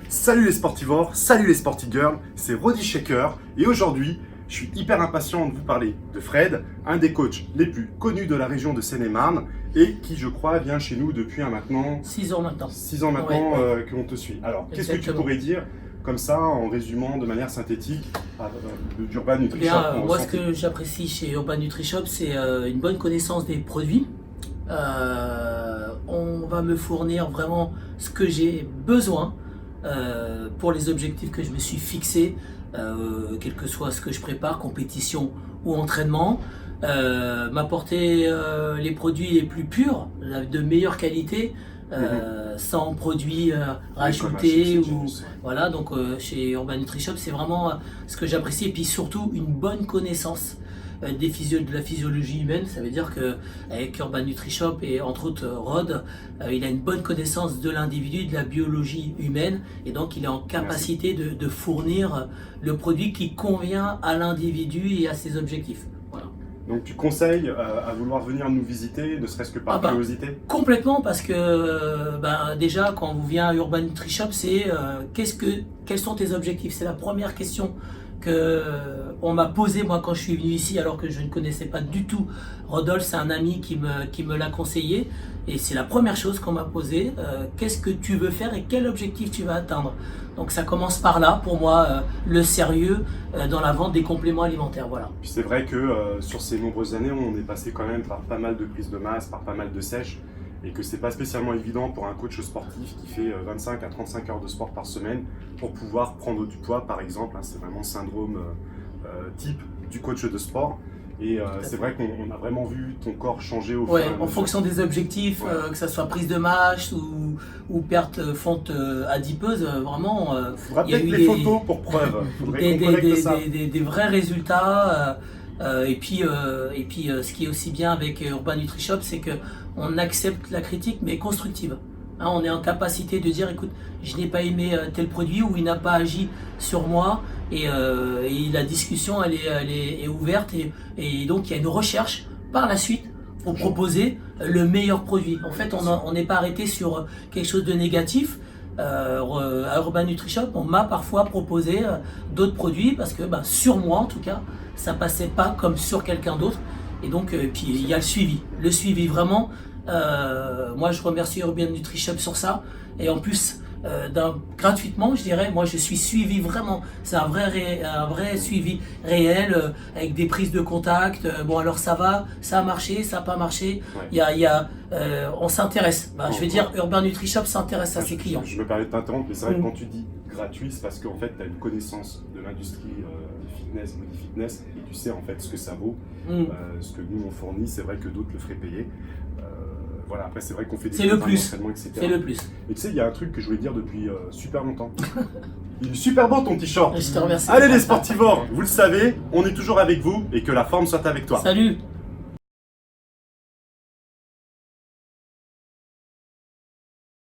Salut les sportivores, salut les sporty-girls, c'est Roddy Shaker et aujourd'hui, je suis hyper impatient de vous parler de Fred, un des coachs les plus connus de la région de Seine-et-Marne et qui, je crois, vient chez nous depuis maintenant 6 ans maintenant. 6 ans maintenant Ouais. que l'on te suit. Alors, qu'est-ce que tu Exactement. pourrais dire comme ça, en résumant de manière synthétique, d'Urban Nutrition Bien, moi, ce que j'apprécie chez Urban NutriShop, c'est une bonne connaissance des produits. On va me fournir vraiment ce que j'ai besoin pour les objectifs que je me suis fixés, quel que soit ce que je prépare, compétition ou entraînement. M'apporter les produits les plus purs, de meilleure qualité, sans produits rajoutés ou voilà. Donc chez Urban NutriShop, c'est vraiment ce que j'apprécie, et puis surtout une bonne connaissance de la physiologie humaine. Ça veut dire que avec Urban NutriShop et entre autres Rod, il a une bonne connaissance de l'individu, de la biologie humaine, et donc il est en capacité de fournir le produit qui convient à l'individu et à ses objectifs. Voilà. Donc tu conseilles à vouloir venir nous visiter, ne serait-ce que par curiosité? Complètement, parce que déjà quand vous venez à Urban NutriShop, c'est quels sont tes objectifs? C'est la première question que on m'a posée moi quand je suis venu ici, alors que je ne connaissais pas du tout Rodolphe. C'est un ami qui me l'a conseillé, et c'est la première chose qu'on m'a posée. Qu'est-ce que tu veux faire et quel objectif tu vas atteindre? Donc ça commence par là, pour moi, le sérieux dans la vente des compléments alimentaires. Voilà. Puis c'est vrai que sur ces nombreuses années, on est passé quand même par pas mal de prises de masse, par pas mal de sèches, et que c'est pas spécialement évident pour un coach sportif qui fait 25 à 35 heures de sport par semaine pour pouvoir prendre du poids, par exemple. C'est vraiment le syndrome type du coach de sport. Et c'est vrai qu'on a vraiment vu ton corps changer au fur et à mesure. En fonction des objectifs, que ce soit prise de masse ou perte fonte adipeuse, vraiment. Il faudra peut-être les photos pour preuve. Des vrais résultats. Et puis, ce qui est aussi bien avec Urban NutriShop, c'est qu'on accepte la critique, mais constructive. Hein, on est en capacité de dire, écoute, je n'ai pas aimé tel produit, ou il n'a pas agi sur moi, et la discussion elle est ouverte, et donc il y a une recherche par la suite pour proposer le meilleur produit. En fait, on n'est pas arrêté sur quelque chose de négatif. À Urban NutriShop, on m'a parfois proposé d'autres produits parce que sur moi en tout cas, ça passait pas comme sur quelqu'un d'autre. Et donc, puis il y a le suivi vraiment. Moi, je remercie Urban NutriShop sur ça, et en plus gratuitement, je dirais. Moi, je suis suivi vraiment. C'est un vrai suivi réel, avec des prises de contact. Bon, alors ça a marché, ça n'a pas marché. On s'intéresse. Je vais dire, Urban NutriShop s'intéresse à ses clients. Je me permets de t'interrompre, mais c'est vrai que quand tu dis gratuit, c'est parce qu'en fait, tu as une connaissance de l'industrie du fitness, body fitness, et tu sais en fait ce que ça vaut. Ce que nous on fournit, c'est vrai que d'autres le feraient payer. Voilà, après c'est vrai qu'on fait des entraînements, etc. C'est le plus. Et tu sais, il y a un truc que je voulais dire depuis super longtemps. Il est super beau ton t-shirt. Je te remercie. Allez les sportivores, vous le savez, on est toujours avec vous, et que la forme soit avec toi. Salut.